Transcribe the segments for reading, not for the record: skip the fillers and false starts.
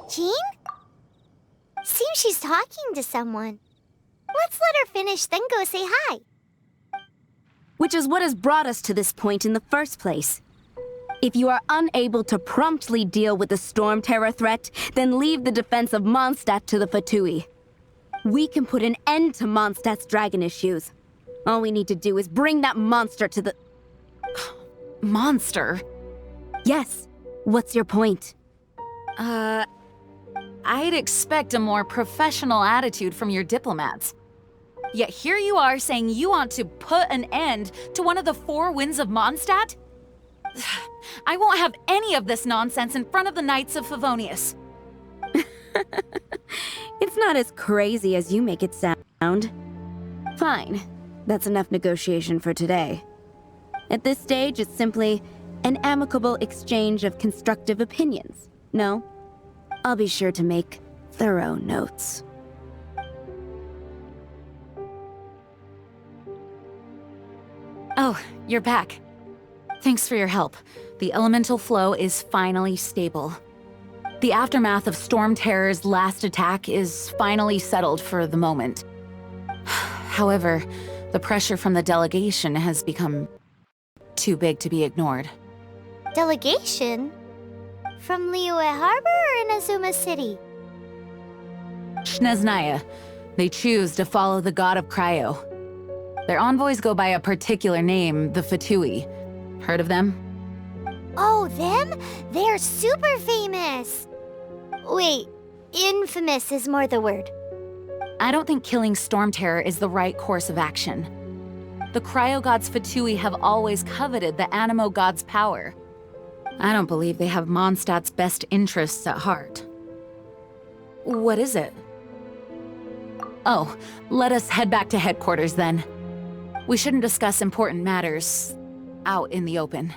Jean? Seems she's talking to someone. Let's let her finish, then go say hi. Which is what has brought us to this point in the first place. If you are unable to promptly deal with the Storm Terror threat, then leave the defense of Mondstadt to the Fatui. We can put an end to Mondstadt's dragon issues. All we need to do is bring that monster to the... Monster? Yes. What's your point? I'd expect a more professional attitude from your diplomats. Yet here you are saying you want to put an end to one of the four winds of Mondstadt? I won't have any of this nonsense in front of the Knights of Favonius. It's not as crazy as you make it sound. Fine. That's enough negotiation for today. At this stage, it's simply an amicable exchange of constructive opinions. No? I'll be sure to make thorough notes. Oh, you're back. Thanks for your help. The elemental flow is finally stable. The aftermath of Storm Terror's last attack is finally settled for the moment. However, the pressure from the delegation has become too big to be ignored. Delegation? From Liyue Harbor or Inazuma City? Snezhnaya. They choose to follow the god of Cryo. Their envoys go by a particular name, the Fatui. Heard of them? Oh, them? They're super famous! Wait, infamous is more the word. I don't think killing Storm Terror is the right course of action. The Cryo God's Fatui have always coveted the Animo God's power. I don't believe they have Mondstadt's best interests at heart. What is it? Oh, let us head back to headquarters then. We shouldn't discuss important matters out in the open.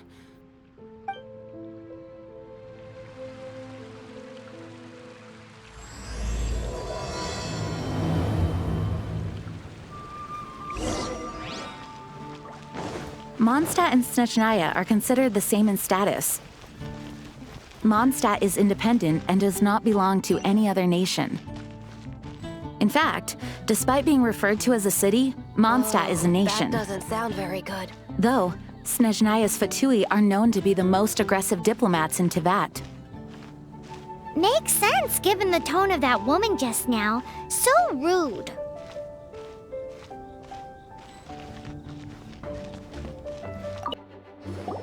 Mondstadt and Snezhnaya are considered the same in status. Mondstadt is independent and does not belong to any other nation. In fact, despite being referred to as a city, Mondstadt is a nation. That doesn't sound very good. Though, Snezhnaya's Fatui are known to be the most aggressive diplomats in Teyvat. Makes sense given the tone of that woman just now. So rude.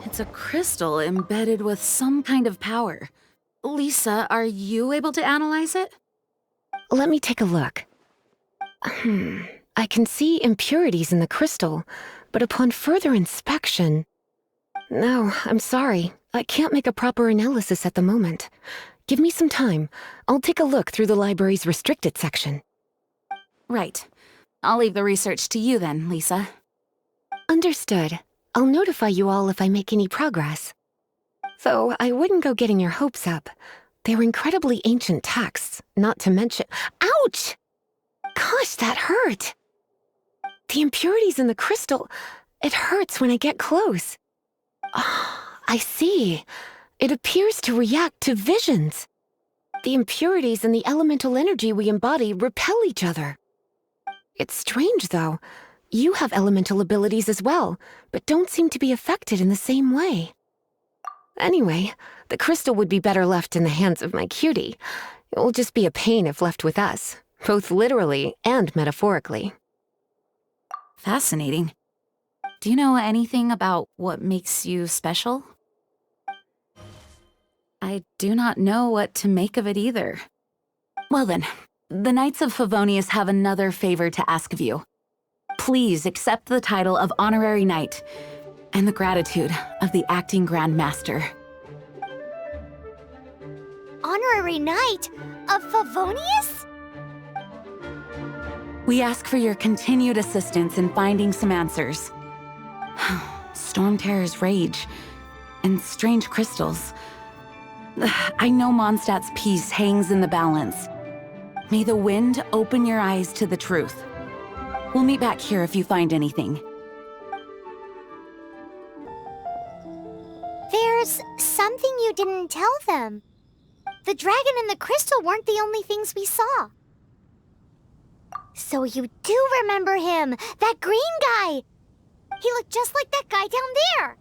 It's a crystal embedded with some kind of power. Lisa, are you able to analyze it? Let me take a look. I can see impurities in the crystal, but upon further inspection... No, I'm sorry. I can't make a proper analysis at the moment. Give me some time. I'll take a look through the library's restricted section. Right. I'll leave the research to you then, Lisa. Understood. I'll notify you all if I make any progress. Though I wouldn't go getting your hopes up. They're incredibly ancient texts, not to mention— Ouch! Gosh, that hurt! The impurities in the crystal— it hurts when I get close. Ah, I see. It appears to react to visions. The impurities and the elemental energy we embody repel each other. It's strange, though. You have elemental abilities as well, but don't seem to be affected in the same way. Anyway, the crystal would be better left in the hands of my cutie. It will just be a pain if left with us, both literally and metaphorically. Fascinating. Do you know anything about what makes you special? I do not know what to make of it either. Well then, the Knights of Favonius have another favor to ask of you. Please accept the title of Honorary Knight and the gratitude of the Acting Grand Master. Honorary Knight of Favonius? We ask for your continued assistance in finding some answers. Storm Terror's rage and strange crystals. I know Mondstadt's peace hangs in the balance. May the wind open your eyes to the truth. We'll meet back here if you find anything. There's something you didn't tell them. the dragon and the crystal weren't the only things we saw. So you do remember him, that green guy! He looked just like that guy down there!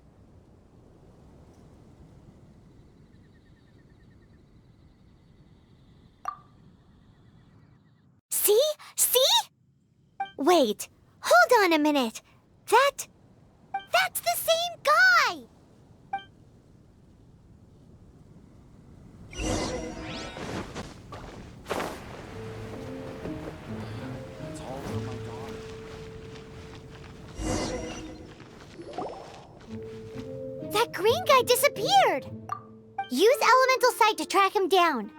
See? See? Wait, hold on a minute. That's the same guy! That green guy disappeared! Use Elemental Sight to track him down.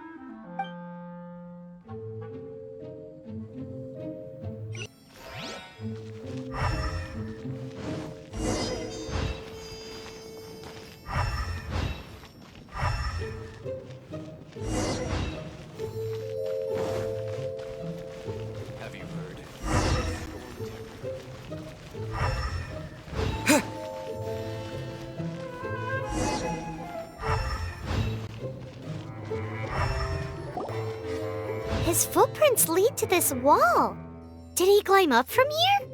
Have you heard? His footprints lead to this wall. Did he climb up from here?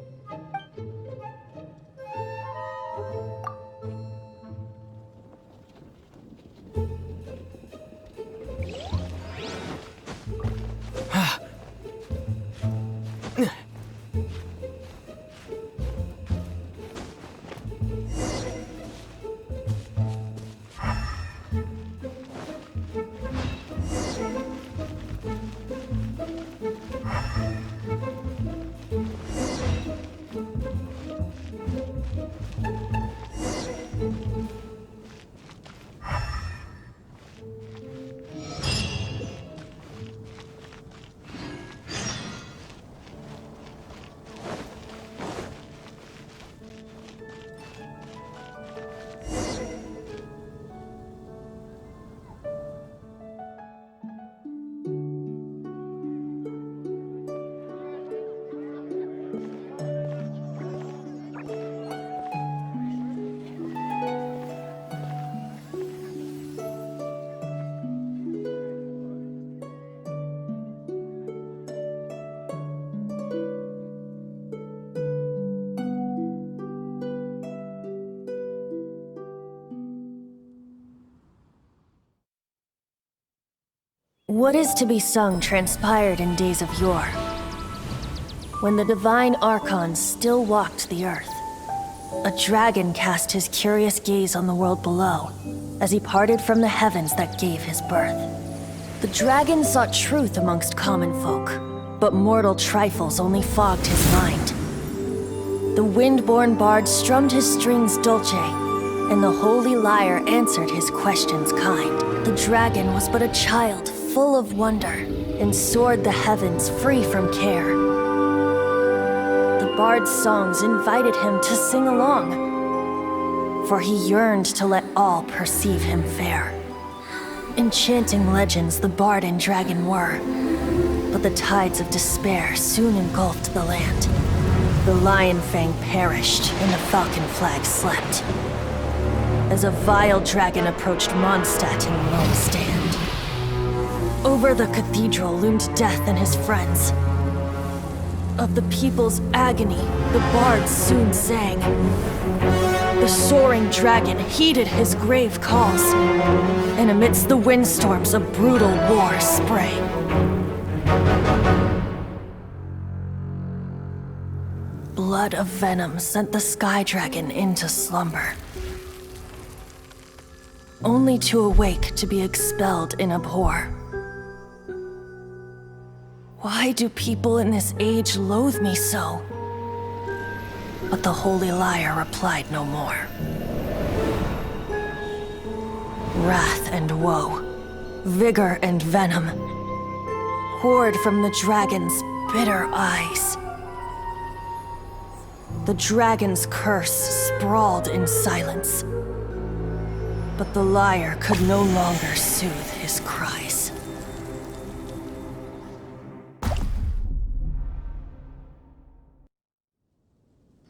What is to be sung transpired in days of yore, when the divine archons still walked the earth. A dragon cast his curious gaze on the world below, as he parted from the heavens that gave his birth. The dragon sought truth amongst common folk, but mortal trifles only fogged his mind. The wind-born bard strummed his strings dulce, and the holy lyre answered his questions kind. The dragon was but a child, full of wonder, and soared the heavens free from care. The bard's songs invited him to sing along, for he yearned to let all perceive him fair. Enchanting legends the bard and dragon were, but the tides of despair soon engulfed the land. The lion fang perished, and the falcon flag slept, as a vile dragon approached Mondstadt in lone stand. Over the cathedral loomed Death and his friends. Of the people's agony, the bards soon sang. The soaring dragon heeded his grave calls, and amidst the windstorms a brutal war sprang. Blood of venom sent the sky dragon into slumber, only to awake to be expelled in abhor. Why do people in this age loathe me so? But the holy lyre replied no more. Wrath and woe, vigor and venom, poured from the dragon's bitter eyes. The dragon's curse sprawled in silence, but the lyre could no longer soothe his cries.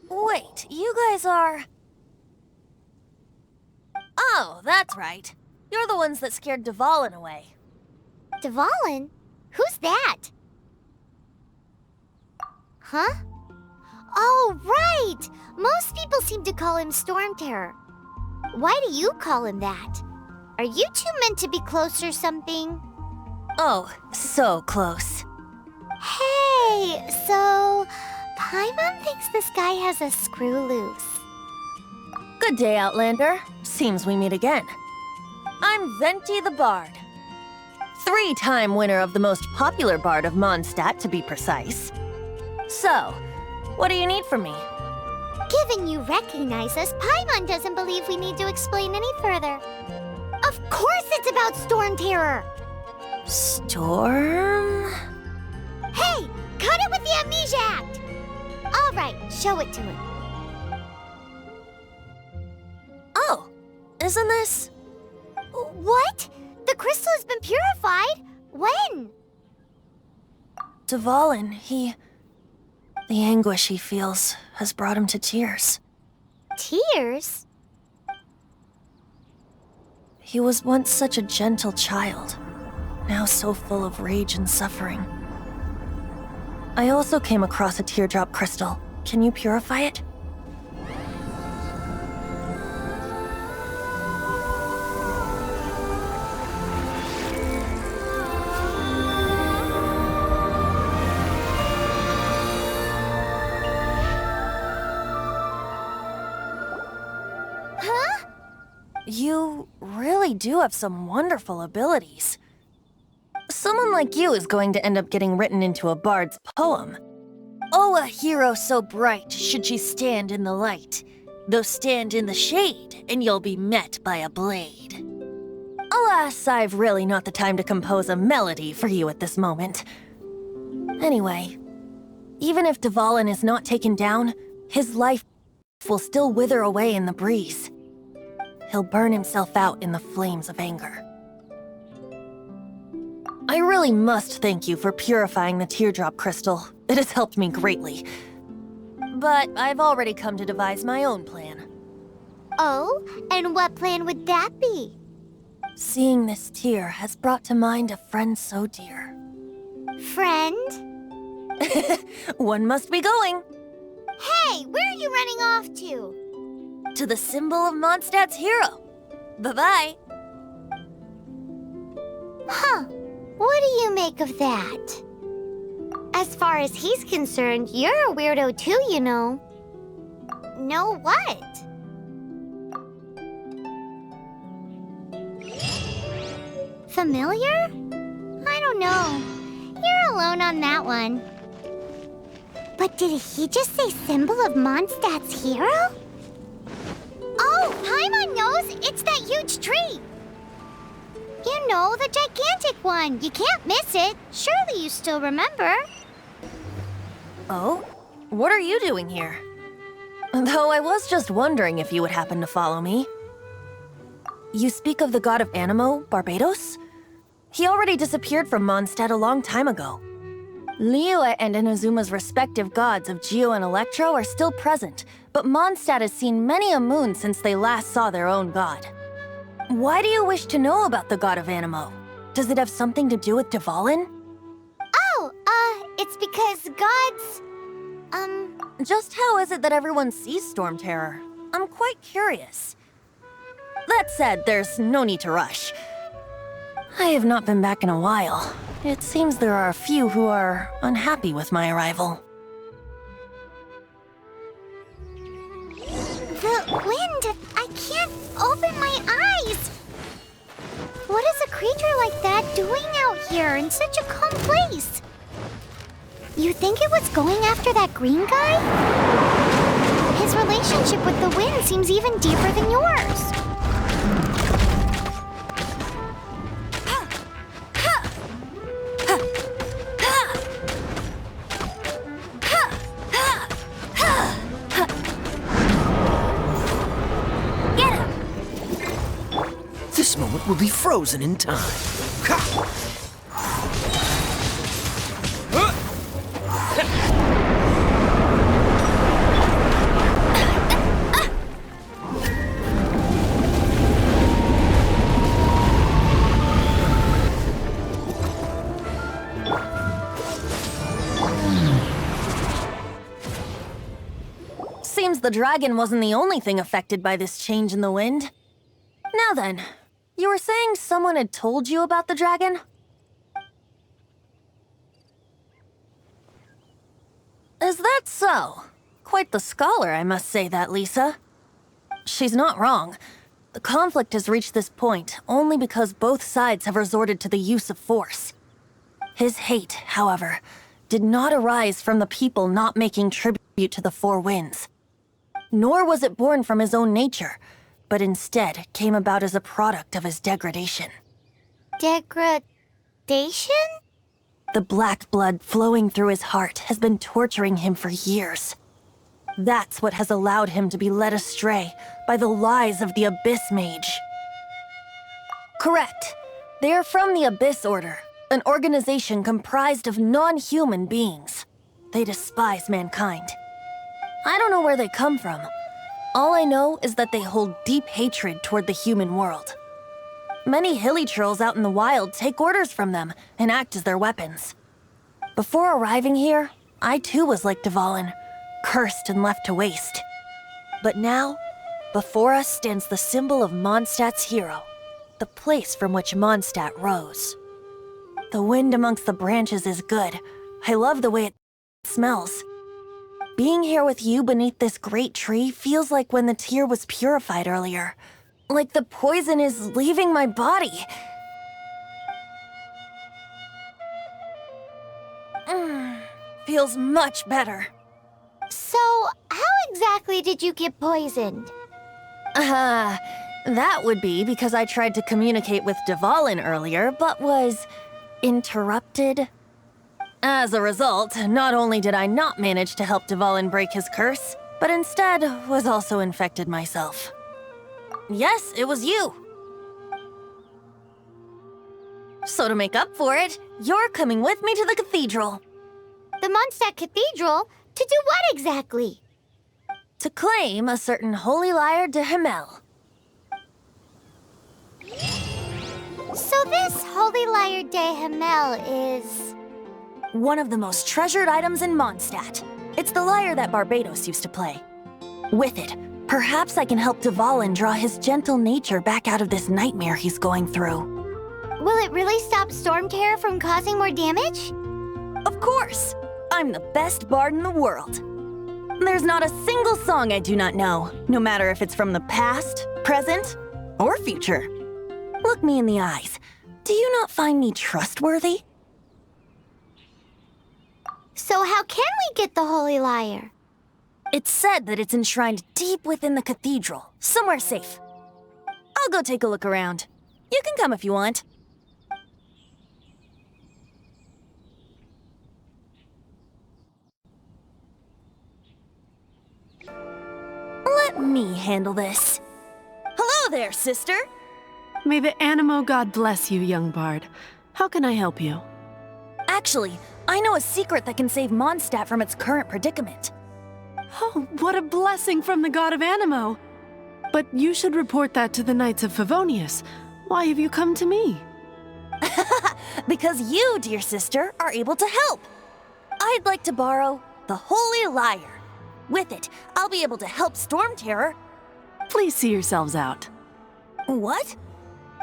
Wait, you guys are... Oh, that's right. You're the ones that scared Dvalin away. Dvalin? Who's that? Huh? Oh, right! Most people seem to call him Storm Terror. Why do you call him that? Are you two meant to be close or something? Oh, so close. Hey, so Paimon thinks this guy has a screw loose. Good day, Outlander. Seems we meet again. I'm Venti the Bard. 3-time winner of the most popular bard of Mondstadt, to be precise. So, what do you need from me? Given you recognize us, Paimon doesn't believe we need to explain any further. Of course it's about Storm Terror! Storm? Hey! Cut it with the Amnesia Act! Alright, show it to him. Oh, isn't this... What? The crystal has been purified? When? Dvalin, the anguish he feels has brought him to tears. Tears? He was once such a gentle child, now so full of rage and suffering. I also came across a teardrop crystal. Can you purify it? Huh? You really do have some wonderful abilities. Someone like you is going to end up getting written into a bard's poem. Oh, a hero so bright should she stand in the light, though stand in the shade, and you'll be met by a blade. Alas, I've really not the time to compose a melody for you at this moment. Anyway, even if Dvalin is not taken down, his life will still wither away in the breeze. He'll burn himself out in the flames of anger. I really must thank you for purifying the teardrop crystal. It has helped me greatly. But I've already come to devise my own plan. Oh, and what plan would that be? Seeing this tear has brought to mind a friend so dear. Friend? One must be going. Hey, where are you running off to? To the symbol of Mondstadt's hero. Bye-bye. Huh. What do you make of that? As far as he's concerned, you're a weirdo too, you know. Know what? Familiar? I don't know. You're alone on that one. But did he just say symbol of Mondstadt's hero? Oh, Paimon knows! It's that huge tree! You know, the gigantic one. You can't miss it. Surely you still remember. Oh? What are you doing here? Though I was just wondering if you would happen to follow me. You speak of the god of Animo, Barbados? He already disappeared from Mondstadt a long time ago. Liyue and Inazuma's respective gods of Geo and Electro are still present, but Mondstadt has seen many a moon since they last saw their own god. Why do you wish to know about the god of Animo? Does it have something to do with Dvalin? Oh, it's because gods... Just how is it that everyone sees Storm Terror? I'm quite curious. That said, there's no need to rush. I have not been back in a while. It seems there are a few who are unhappy with my arrival. The wind! I can't open my eyes! What is a creature like that doing out here in such a calm place? You think it was going after that green guy? His relationship with the wind seems even deeper than yours. This moment will be frozen in time. Seems the dragon wasn't the only thing affected by this change in the wind. Now then, you were saying someone had told you about the dragon? Is that so? Quite the scholar, I must say that, Lisa. She's not wrong. The conflict has reached this point only because both sides have resorted to the use of force. His hate, however, did not arise from the people not making tribute to the Four Winds. Nor was it born from his own nature, but instead came about as a product of his degradation. Degradation? The black blood flowing through his heart has been torturing him for years. That's what has allowed him to be led astray by the lies of the Abyss Mage. Correct. They are from the Abyss Order, an organization comprised of non-human beings. They despise mankind. I don't know where they come from. All I know is that they hold deep hatred toward the human world. Many hilly trolls out in the wild take orders from them and act as their weapons. Before arriving here, I too was like Dvalin, cursed and left to waste. But now, before us stands the symbol of Mondstadt's hero, the place from which Mondstadt rose. The wind amongst the branches is good. I love the way it smells. Being here with you beneath this great tree feels like when the tear was purified earlier. Like the poison is leaving my body. Feels much better. So, how exactly did you get poisoned? That would be because I tried to communicate with Dvalin earlier, but was interrupted. As a result, not only did I not manage to help Dvalin break his curse, but instead was also infected myself. Yes, it was you. So to make up for it, you're coming with me to the cathedral. The Mondstadt Cathedral? To do what exactly? To claim a certain holy lyre de Himmel. So this holy lyre de Himmel is... one of the most treasured items in Mondstadt. It's the lyre that Barbados used to play. With it, perhaps I can help Dvalin draw his gentle nature back out of this nightmare he's going through. Will it really stop Storm Terror from causing more damage? Of course! I'm the best bard in the world. There's not a single song I do not know, no matter if it's from the past, present, or future. Look me in the eyes. Do you not find me trustworthy? So how can we get the holy lyre? It's said that it's enshrined deep within the cathedral, somewhere safe. I'll go take a look around. You can come if you want. Let me handle this. Hello there, sister! May the Animo God bless you, young bard. How can I help you? Actually, I know a secret that can save Mondstadt from its current predicament. Oh, what a blessing from the god of Animo! But you should report that to the Knights of Favonius. Why have you come to me? Because you, dear sister, are able to help. I'd like to borrow the holy lyre. With it, I'll be able to help Storm Terror. Please see yourselves out. What?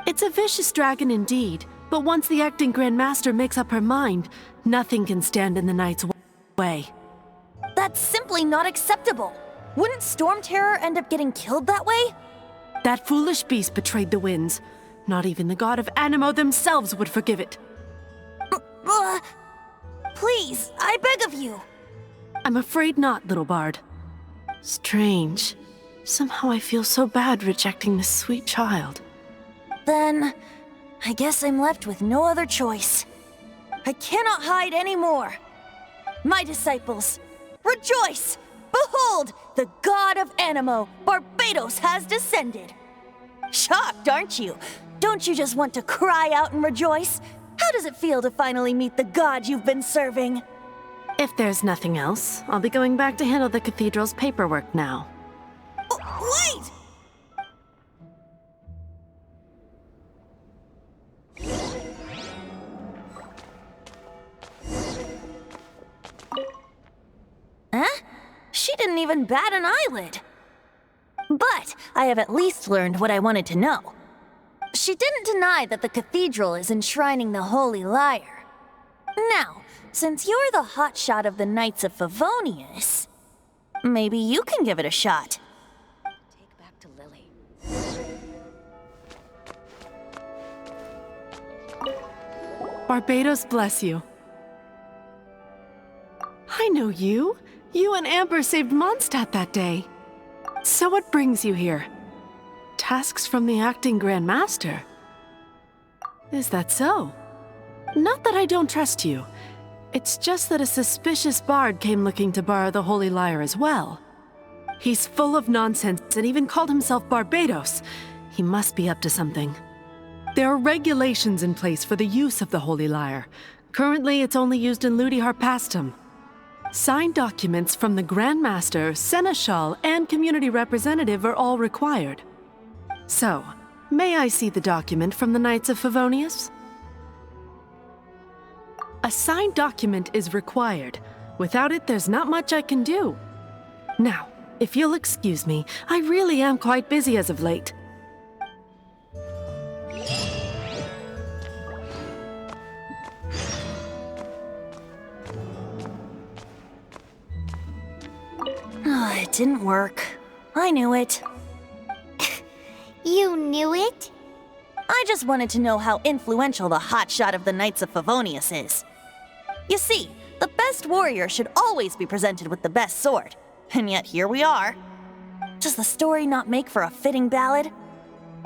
It's a vicious dragon indeed, but once the acting Grand Master makes up her mind, nothing can stand in the Knight's way. That's simply not acceptable. Wouldn't Storm Terror end up getting killed that way? That foolish beast betrayed the winds. Not even the god of Animo themselves would forgive it. Please, I beg of you. I'm afraid not, little bard. Strange. Somehow I feel so bad rejecting this sweet child. Then, I guess I'm left with no other choice. I cannot hide anymore. My disciples, rejoice! Behold, the god of Animo, Barbados, has descended. Shocked, aren't you? Don't you just want to cry out and rejoice? How does it feel to finally meet the god you've been serving? If there's nothing else, I'll be going back to handle the cathedral's paperwork now. Oh, wait! Huh? She didn't even bat an eyelid. But I have at least learned what I wanted to know. She didn't deny that the cathedral is enshrining the Holy Lyre. Now, since you're the hotshot of the Knights of Favonius, maybe you can give it a shot. Take back to Lily. Barbados bless you. I know you. You and Amber saved Mondstadt that day. So what brings you here? Tasks from the acting Grand Master? Is that so? Not that I don't trust you. It's just that a suspicious bard came looking to borrow the Holy Lyre as well. He's full of nonsense and even called himself Barbados. He must be up to something. There are regulations in place for the use of the Holy Lyre. Currently, it's only used in Ludi Harpastum. Signed documents from the Grand Master, Seneschal, and Community Representative are all required. So, may I see the document from the Knights of Favonius? A signed document is required. Without it, there's not much I can do. Now, if you'll excuse me, I really am quite busy as of late. It didn't work. I knew it. You knew it? I just wanted to know how influential the hotshot of the Knights of Favonius is. You see, the best warrior should always be presented with the best sword. And yet here we are. Does the story not make for a fitting ballad?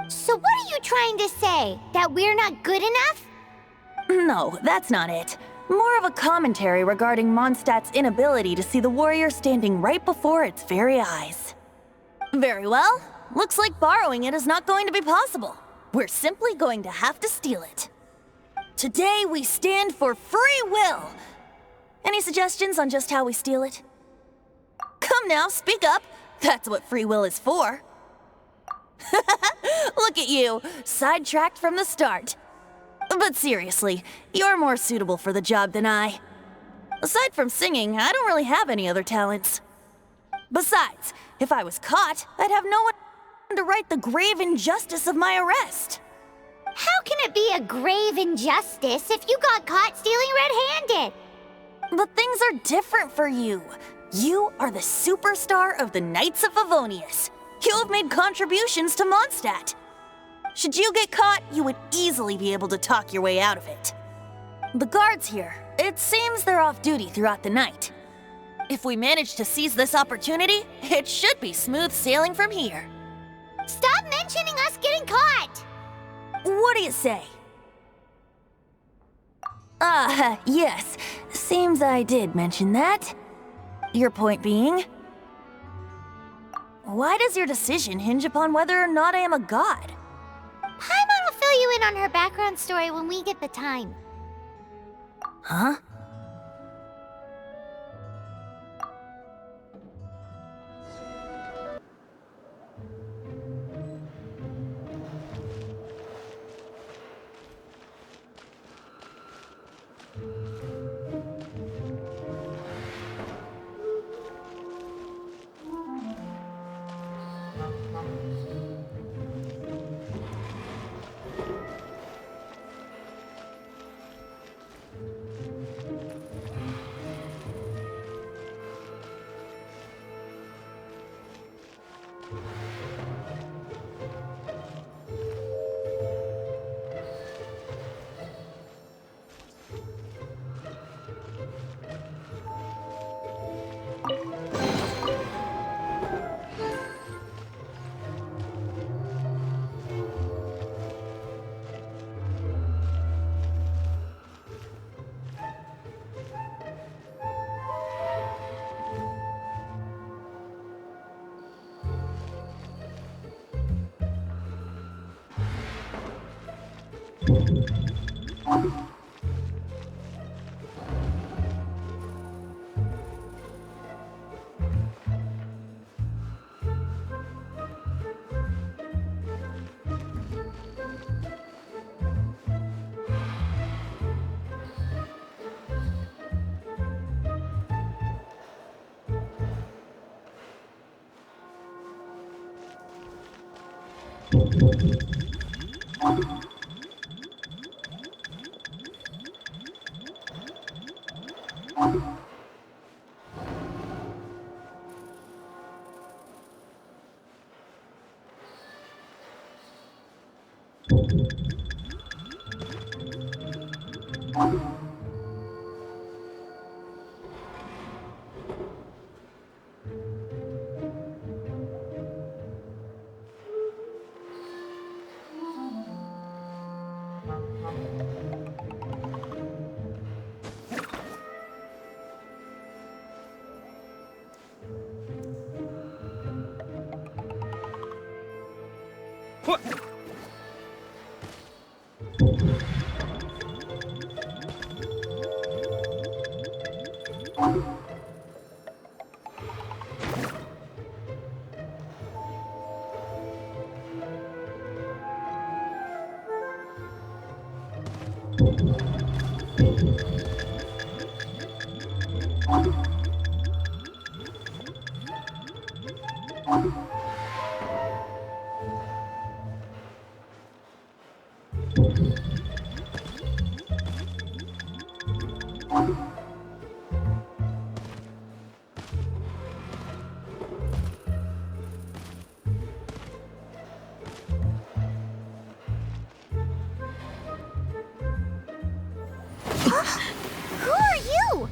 So what are you trying to say? That we're not good enough? No, that's not it. More of a commentary regarding Mondstadt's inability to see the warrior standing right before its very eyes. Very well. Looks like borrowing it is not going to be possible. We're simply going to have to steal it. Today we stand for free will. Any suggestions on just how we steal it? Come now, speak up. That's what free will is for. Look at you, sidetracked from the start. But seriously, you're more suitable for the job than I. Aside from singing, I don't really have any other talents. Besides, if I was caught, I'd have no one to right the grave injustice of my arrest. How can it be a grave injustice if you got caught stealing red-handed? But things are different for you. You are the superstar of the Knights of Favonius. You have made contributions to Mondstadt. Should you get caught, you would easily be able to talk your way out of it. The guards here, it seems they're off duty throughout the night. If we manage to seize this opportunity, it should be smooth sailing from here. Stop mentioning us getting caught! What do you say? Yes. Seems I did mention that. Your point being? Why does your decision hinge upon whether or not I am a god? Paimon will fill you in on her background story when we get the time. Huh? Who are you?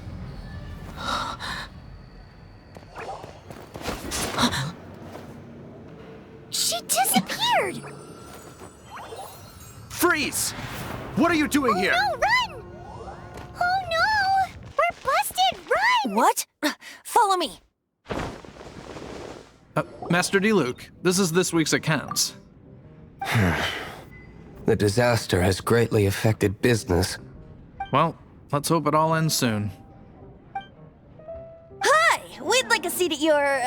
She disappeared! Freeze! What are you doing here? No, run! Oh no! We're busted! Run! What? Follow me. Master D-Luke, this is this week's accounts. The disaster has greatly affected business. Well, let's hope it all ends soon. Hi! We'd like a seat at your,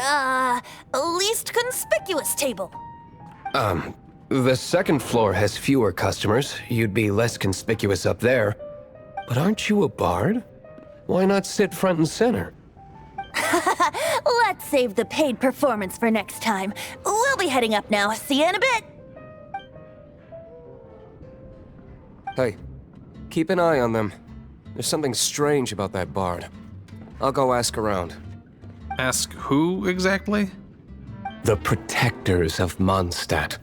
least conspicuous table. The second floor has fewer customers. You'd be less conspicuous up there. But aren't you a bard? Why not sit front and center? Let's save the paid performance for next time. We'll be heading up now. See you in a bit. Hey, keep an eye on them. There's something strange about that bard. I'll go ask around. Ask who exactly? The protectors of Mondstadt.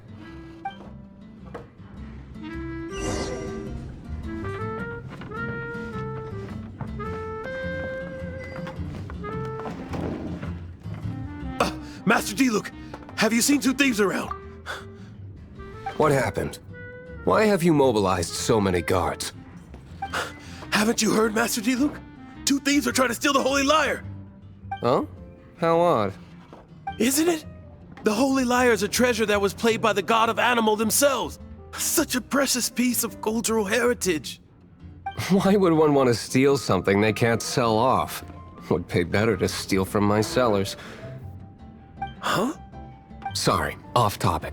Master D-Luke, have you seen two thieves around? What happened? Why have you mobilized so many guards? Haven't you heard, Master D-Luke? Two thieves are trying to steal the Holy Lyre! Huh? How odd. Isn't it? The Holy Lyre is a treasure that was played by the god of animal themselves. Such a precious piece of cultural heritage. Why would one want to steal something they can't sell off? Would pay better to steal from my sellers. Huh? Sorry, off topic.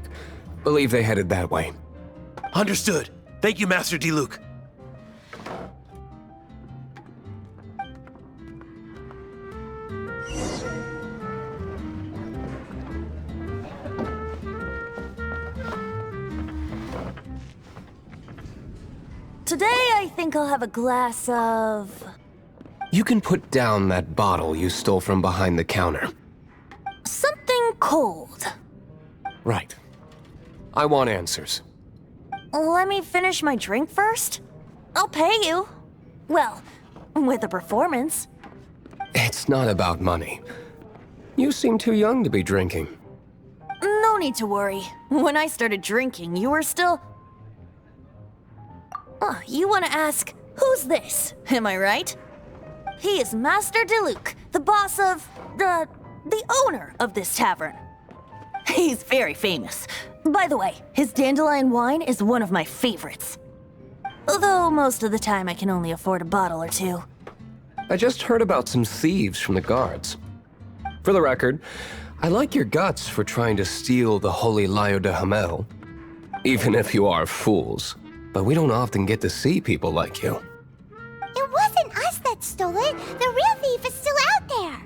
Believe they headed that way. Understood. Thank you, Master D-Luke. Today, I think I'll have a glass of... You can put down that bottle you stole from behind the counter. something cold. Right. I want answers. Let me finish my drink first. I'll pay you. Well, with a performance. It's not about money. You seem too young to be drinking. No need to worry. When I started drinking, you were still... Oh, you want to ask, who's this? Am I right? He is Master D-Luke, the boss of... the owner of this tavern. He's very famous. By the way, his dandelion wine is one of my favorites. Although most of the time I can only afford a bottle or two. I just heard about some thieves from the guards. For the record, I like your guts for trying to steal the Holy Lyre de Hamel. Even if you are fools. But we don't often get to see people like you. It wasn't us that stole it. The real thief is still out there.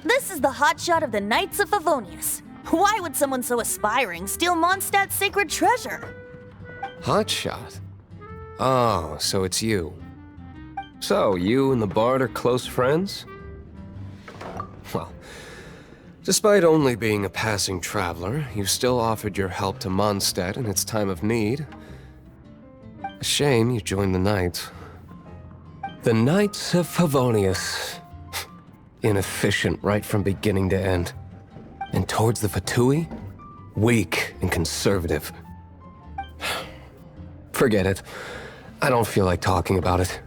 This is the hotshot of the Knights of Favonius. Why would someone so aspiring steal Mondstadt's sacred treasure? Hotshot. Oh, so it's you. So, you and the Bard are close friends? Well, despite only being a passing traveler, you still offered your help to Mondstadt in its time of need. A shame you joined the Knights. The Knights of Favonius. Inefficient right from beginning to end. And towards the Fatui, weak and conservative. Forget it. I don't feel like talking about it.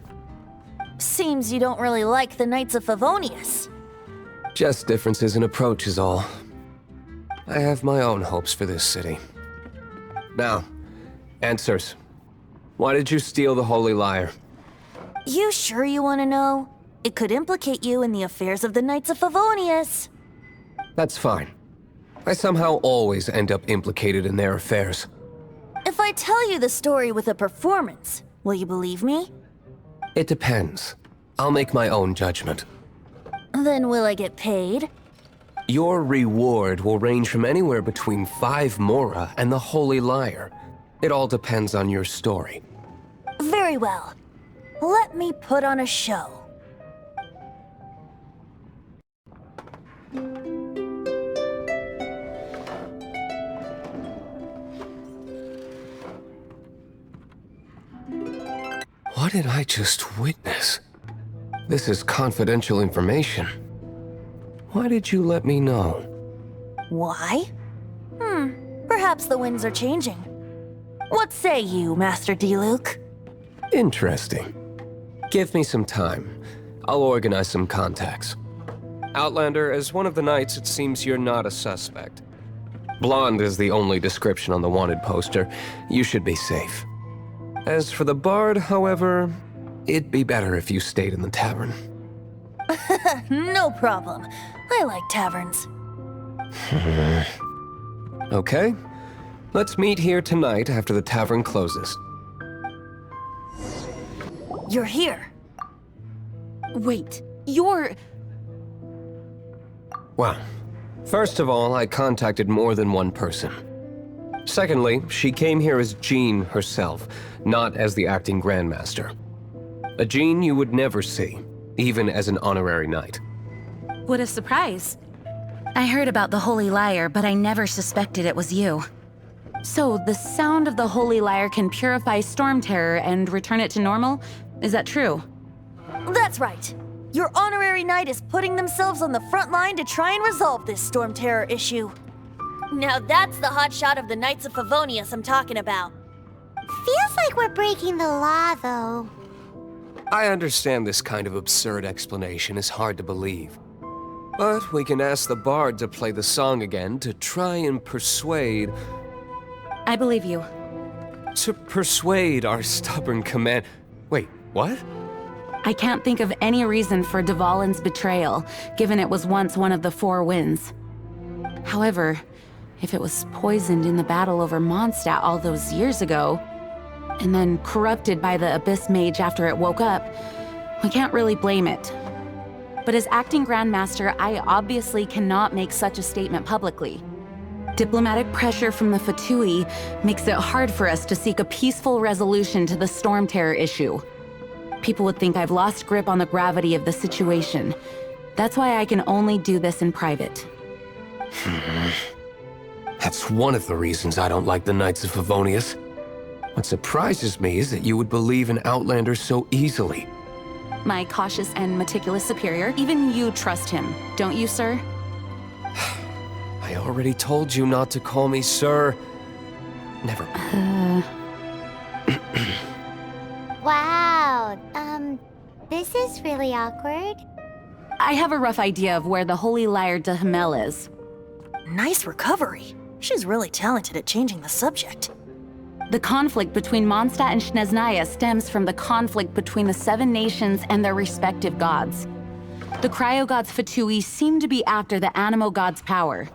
Seems you don't really like the Knights of Favonius. Just differences in approach is all. I have my own hopes for this city. Now, answers. Why did you steal the Holy Lyre? You sure you want to know? It could implicate you in the affairs of the Knights of Favonius. That's fine. I somehow always end up implicated in their affairs. If I tell you the story with a performance, will you believe me? It depends. I'll make my own judgment. Then will I get paid? Your reward will range from anywhere between 5 Mora and the Holy Lyre. It all depends on your story. Very well. Let me put on a show. What did I just witness? This is confidential information. Why did you let me know? Why? Perhaps the winds are changing. What say you, Master Diluc? Interesting. Give me some time. I'll organize some contacts. Outlander, as one of the Knights, it seems you're not a suspect. Blonde is the only description on the wanted poster. You should be safe. As for the Bard, however, it'd be better if you stayed in the tavern. No problem. I like taverns. Okay. Let's meet here tonight after the tavern closes. You're here. Wait, you're... Well, first of all, I contacted more than one person. Secondly, she came here as Jean herself, not as the acting Grandmaster. A Jean you would never see, even as an honorary knight. What a surprise. I heard about the Holy Lyre, but I never suspected it was you. So, the sound of the Holy Lyre can purify Storm Terror and return it to normal? Is that true? That's right. Your honorary knight is putting themselves on the front line to try and resolve this Storm Terror issue. Now that's the hotshot of the Knights of Favonius I'm talking about. Feels like we're breaking the law, though. I understand this kind of absurd explanation is hard to believe. But we can ask the Bard to play the song again to try and persuade... I believe you. To persuade our stubborn command... Wait, what? I can't think of any reason for Dvalin's betrayal, given it was once one of the 4 winds. However, if it was poisoned in the battle over Mondstadt all those years ago, and then corrupted by the Abyss Mage after it woke up, we can't really blame it. But as acting Grandmaster, I obviously cannot make such a statement publicly. Diplomatic pressure from the Fatui makes it hard for us to seek a peaceful resolution to the Storm Terror issue. People would think I've lost grip on the gravity of the situation. That's why I can only do this in private. That's one of the reasons I don't like the Knights of Favonius. What surprises me is that you would believe in Outlander so easily. My cautious and meticulous superior, even you trust him, don't you, sir? I already told you not to call me sir. Never mind. Wow, this is really awkward. I have a rough idea of where the Holy Lyre de Hamel is. Nice recovery. She's really talented at changing the subject. The conflict between Mondstadt and Snezhnaya stems from the conflict between the 7 nations and their respective gods. The cryo-gods Fatui seem to be after the animo god's power.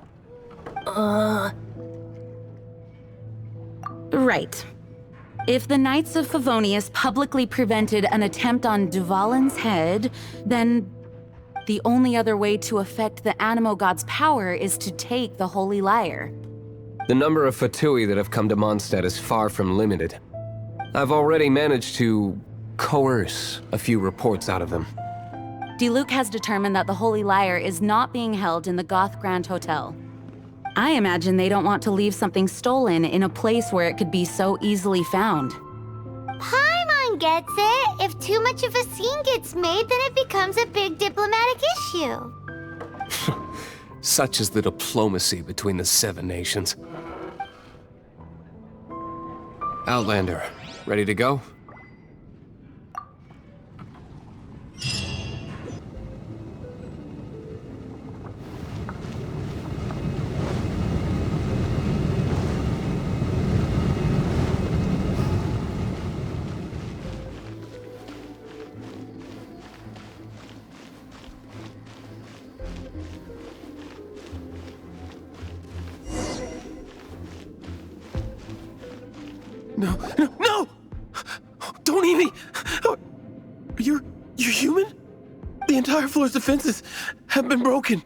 Right. If the Knights of Favonius publicly prevented an attempt on Dvalin's head, then The only other way to affect the Animo God's power is to take the Holy Lyre. The number of Fatui that have come to Mondstadt is far from limited. I've already managed to coerce a few reports out of them. Diluc has determined that the Holy Lyre is not being held in the Goth Grand Hotel. I imagine they don't want to leave something stolen in a place where it could be so easily found. Paimon gets it. If too much of a scene gets made, then it becomes a big diplomatic issue. Such is the diplomacy between the 7 nations. Outlander, ready to go? No! Don't eat me! You're human? The entire floor's defenses have been broken.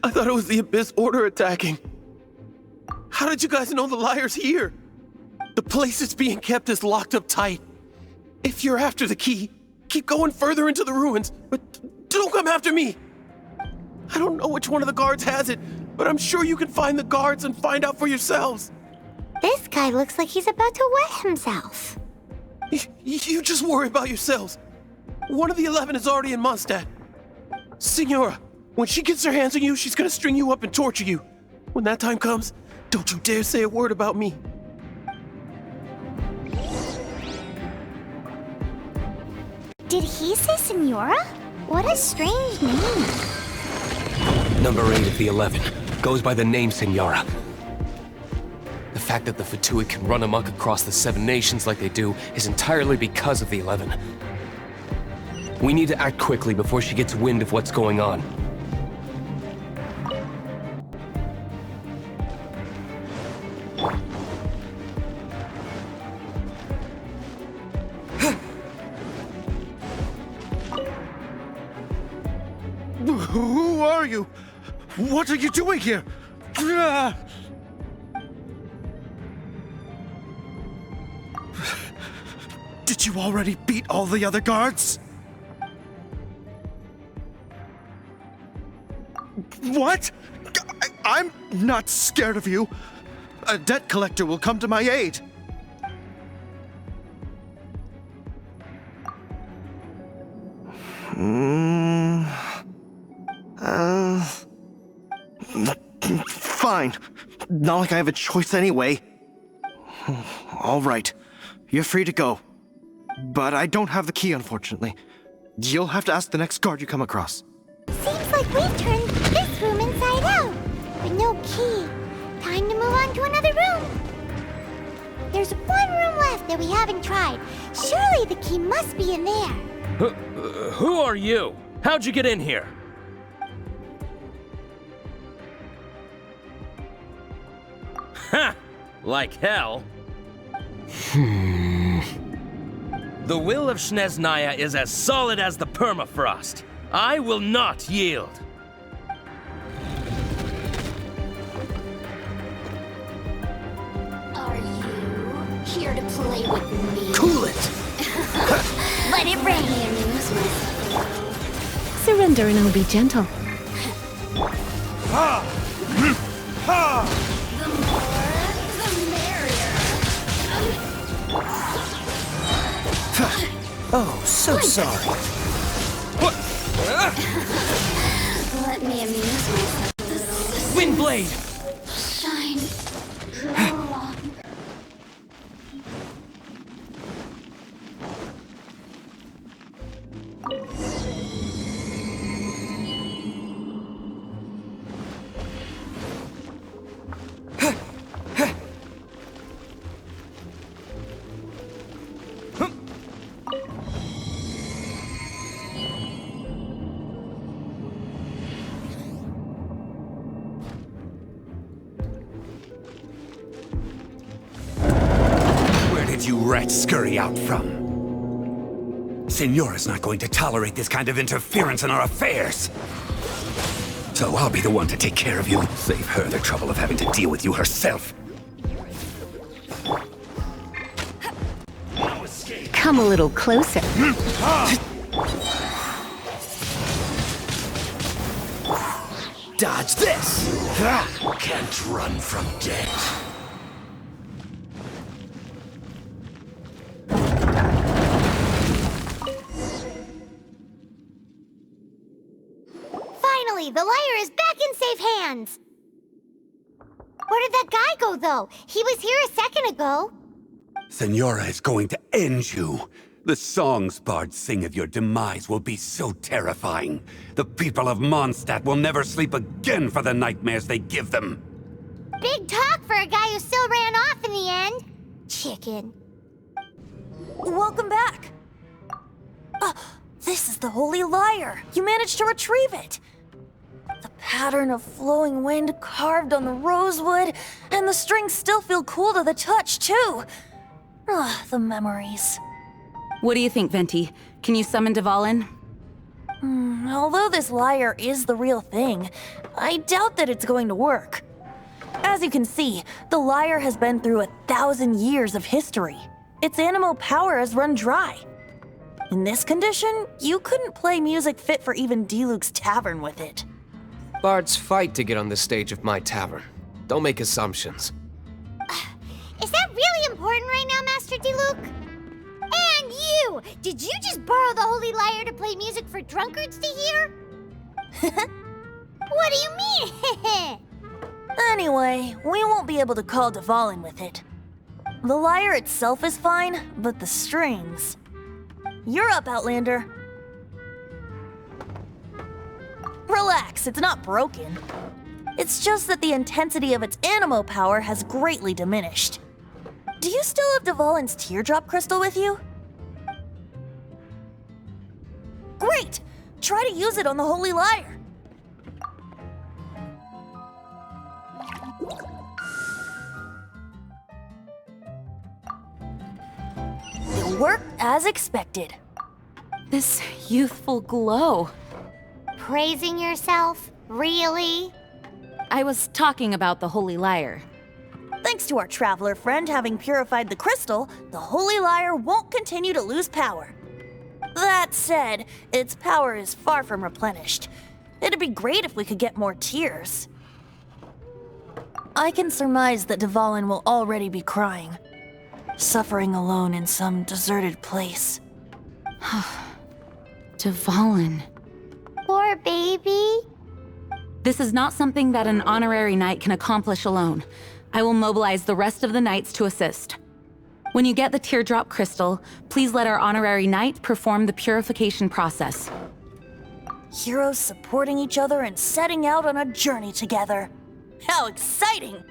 I thought it was the Abyss Order attacking. How did you guys know the Lyre's here? The place it's being kept is locked up tight. If you're after the key, keep going further into the ruins, but don't come after me. I don't know which one of the guards has it, but I'm sure you can find the guards and find out for yourselves. This guy looks like he's about to wet himself. You just worry about yourselves. One of the 11 is already in Mondstadt. Signora, when she gets her hands on you, she's gonna string you up and torture you. When that time comes, don't you dare say a word about me. Did he say Signora? What a strange name. Number 8 of the 11 goes by the name Signora. The fact that the Fatui can run amok across the 7 nations like they do is entirely because of the 11. We need to act quickly before she gets wind of what's going on. Who are you? What are you doing here? Did you already beat all the other guards? What? I'm not scared of you. A debt collector will come to my aid. Fine. Not like I have a choice anyway. All right. You're free to go. But I don't have the key, unfortunately. You'll have to ask the next guard you come across. Seems like we've turned this room inside out. With no key. Time to move on to another room. There's one room left that we haven't tried. Surely the key must be in there. Who are you? How'd you get in here? Ha! Like hell. The will of Snezhnaya is as solid as the permafrost. I will not yield. Are you here to play with me? Cool it! Let it rain. Surrender and I'll be gentle. The more, the merrier. Oh, so sorry. Let me amuse myself. Windblade! Shine. You rats scurry out from? Senora's not going to tolerate this kind of interference in our affairs. So I'll be the one to take care of you. Save her the trouble of having to deal with you herself. Come a little closer. Dodge this! Can't run from death. Finally, the liar is back in safe hands! Where did that guy go, though? He was here a second ago. Senora is going to end you. The songs bards sing of your demise will be so terrifying. The people of Mondstadt will never sleep again for the nightmares they give them. Big talk for a guy who still ran off in the end. Chicken. Welcome back. This is the Holy Lyre. You managed to retrieve it. The pattern of flowing wind carved on the rosewood, and the strings still feel cool to the touch, too. The memories. What do you think, Venti? Can you summon Dvalin? Although this lyre is the real thing, I doubt that it's going to work. As you can see, the lyre has been through 1,000 years of history. Its animal power has run dry. In this condition, you couldn't play music fit for even Diluc's tavern with it. Bards fight to get on the stage of my tavern. Don't make assumptions. Is that really important right now, Master Diluc? And you! Did you just borrow the Holy Lyre to play music for drunkards to hear? What do you mean? Anyway, we won't be able to call Dvalin with it. The lyre itself is fine, but the strings... You're up, Outlander. Relax, it's not broken. It's just that the intensity of its animo power has greatly diminished. Do you still have Dvalin's teardrop crystal with you? Great! Try to use it on the Holy Lyre. It worked as expected. This youthful glow. Praising yourself? Really? I was talking about the Holy Lyre. Thanks to our traveler friend having purified the crystal, the Holy Lyre won't continue to lose power. That said, its power is far from replenished. It'd be great if we could get more tears. I can surmise that Dvalin will already be crying, suffering alone in some deserted place. Dvalin. Poor baby. This is not something that an honorary knight can accomplish alone. I will mobilize the rest of the knights to assist. When you get the teardrop crystal, please let our honorary knight perform the purification process. Heroes supporting each other and setting out on a journey together. How exciting!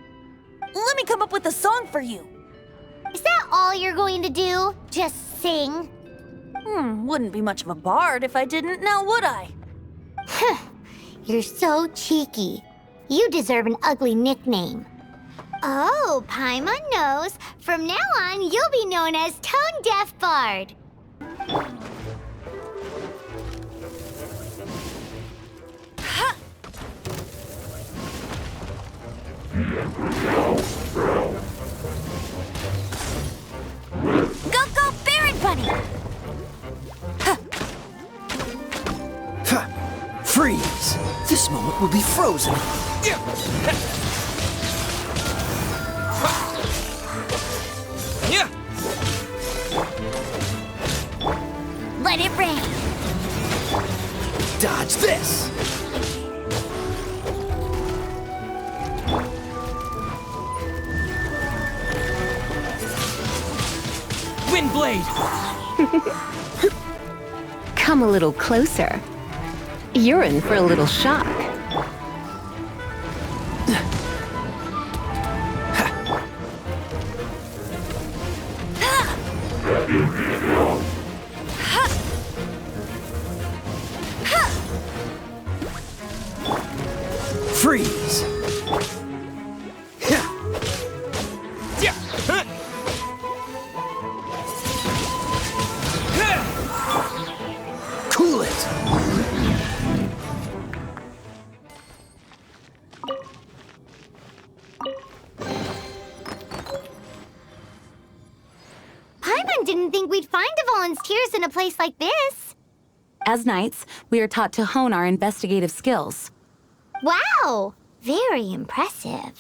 Let me come up with a song for you. Is that all you're going to do? Just sing? Wouldn't be much of a bard if I didn't, now would I? You're so cheeky. You deserve an ugly nickname. Oh, Paimon knows. From now on, you'll be known as Tone Deaf Bard. Go, go, Baron Bunny! Freeze! This moment will be frozen. Let it rain. Dodge this! Windblade! Come a little closer. You're in for a little shock. Freeze! tears in a place like this. As knights, we are taught to hone our investigative skills. Wow! Very impressive.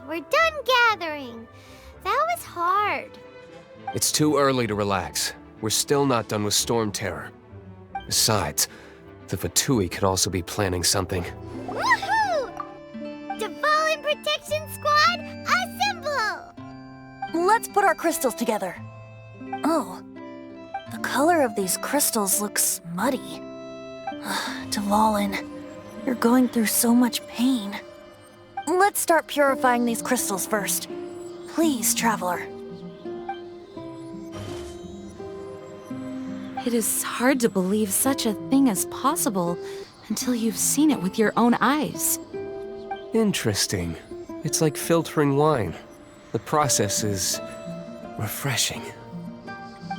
We're done gathering. That was hard. It's too early to relax. We're still not done with Storm Terror. Besides, the Fatui could also be planning something. Woohoo! Dvalin Protection Squad, assemble! Let's put our crystals together. Oh, the color of these crystals looks muddy. Dvalin, you're going through so much pain. Let's start purifying these crystals first. Please, Traveler. It is hard to believe such a thing is possible until you've seen it with your own eyes. Interesting. It's like filtering wine. The process is refreshing.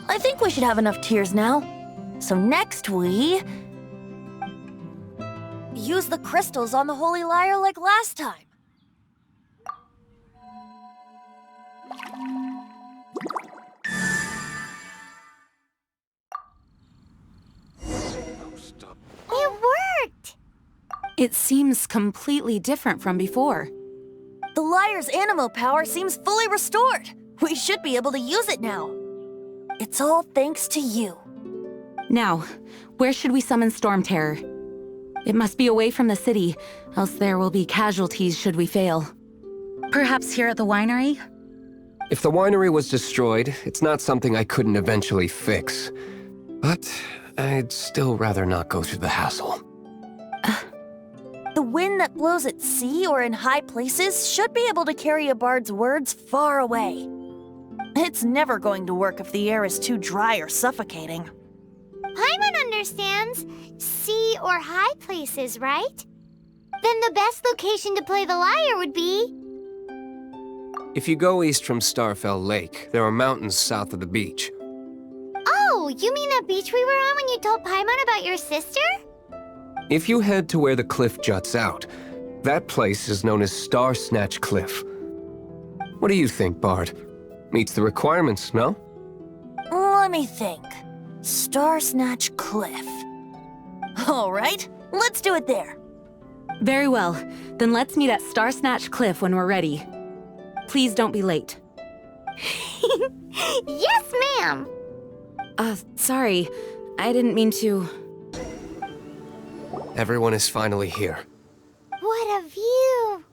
I think we should have enough tears now. So next we... use the crystals on the Holy Lyre like last time. It worked! It seems completely different from before. The lyre's animo power seems fully restored. We should be able to use it now. It's all thanks to you. Now, where should we summon Storm Terror? It must be away from the city, else there will be casualties should we fail. Perhaps here at the winery? If the winery was destroyed, it's not something I couldn't eventually fix. But I'd still rather not go through the hassle. The wind that blows at sea or in high places should be able to carry a bard's words far away. It's never going to work if the air is too dry or suffocating. Paimon understands sea or high places, right? Then the best location to play the lyre would be... If you go east from Starfell Lake, there are mountains south of the beach. Oh, you mean that beach we were on when you told Paimon about your sister? If you head to where the cliff juts out, that place is known as Star Snatch Cliff. What do you think, Bard? Meets the requirements, no? Let me think. Star Snatch Cliff. All right, let's do it there. Very well. Then let's meet at Star Snatch Cliff when we're ready. Please don't be late. Yes, ma'am! Sorry. I didn't mean to... Everyone is finally here. What a view!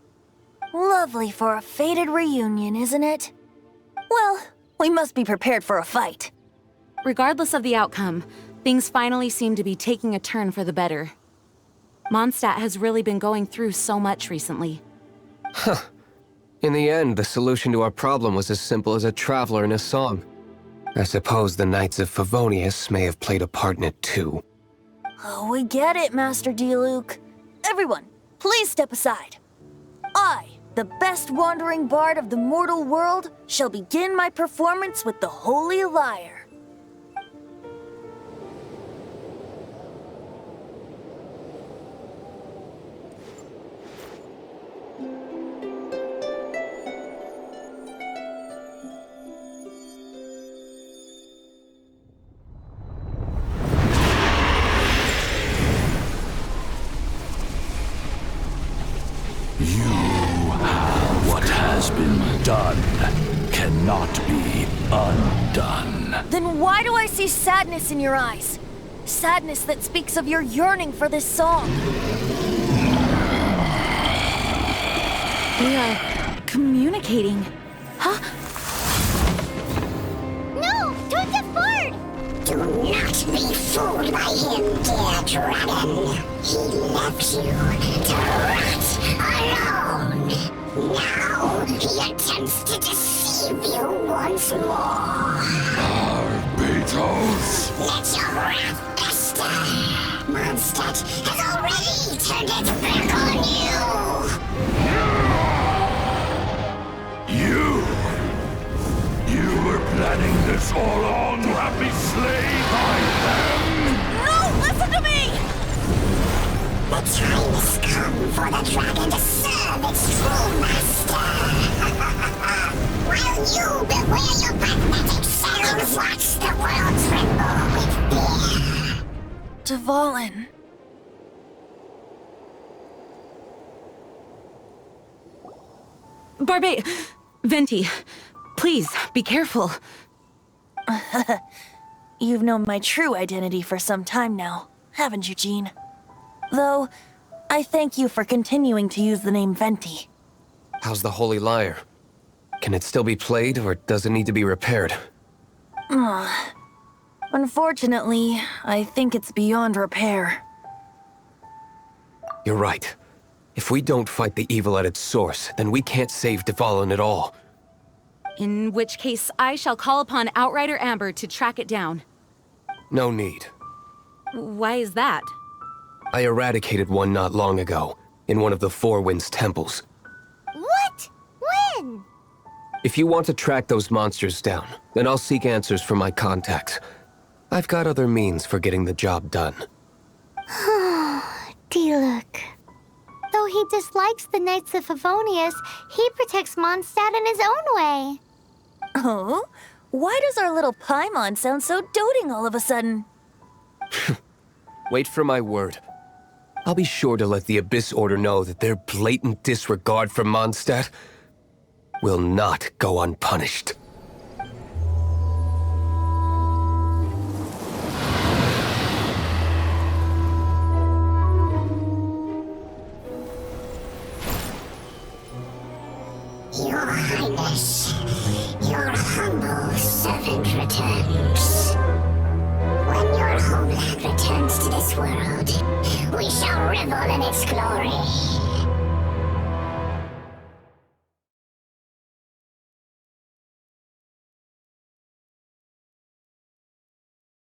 Lovely for a fated reunion, isn't it? Well, we must be prepared for a fight. Regardless of the outcome, things finally seem to be taking a turn for the better. Mondstadt has really been going through so much recently. Huh. In the end, the solution to our problem was as simple as a traveler in a song. I suppose the Knights of Favonius may have played a part in it too. Oh, we get it, Master Diluc. Everyone, please step aside. I, the best wandering bard of the mortal world, shall begin my performance with the Holy Lyre. Done cannot be undone. Then why do I see sadness in your eyes? Sadness that speaks of your yearning for this song. We are communicating. Huh? No! Don't get bored! Do not be fooled by him, dear dragon. He left you to rot alone. Now he attempts to deceive you once more. Our Beetles! Let your wrath fester! Mondstadt has already turned its back on you! You were planning this all along to have me slain by them! No! Listen to me! The time has come for the dragon to serve its true master! While you beware your pathetic selves, watch the world tremble with fear! Dvalin. Venti, please, be careful. You've known my true identity for some time now, haven't you, Jean? Though, I thank you for continuing to use the name Venti. How's the Holy Lyre? Can it still be played, or does it need to be repaired? Unfortunately, I think it's beyond repair. You're right. If we don't fight the evil at its source, then we can't save Dvalin at all. In which case, I shall call upon Outrider Amber to track it down. No need. Why is that? I eradicated one not long ago, in one of the Four Winds temples. What? When? If you want to track those monsters down, then I'll seek answers from my contacts. I've got other means for getting the job done. Diluc. Though he dislikes the Knights of Favonius, he protects Mondstadt in his own way. Oh? Why does our little Paimon sound so doting all of a sudden? Wait for my word. I'll be sure to let the Abyss Order know that their blatant disregard for Mondstadt will not go unpunished. Your Highness, your humble servant returns. When your homeland returns to this world, we shall revel in its glory.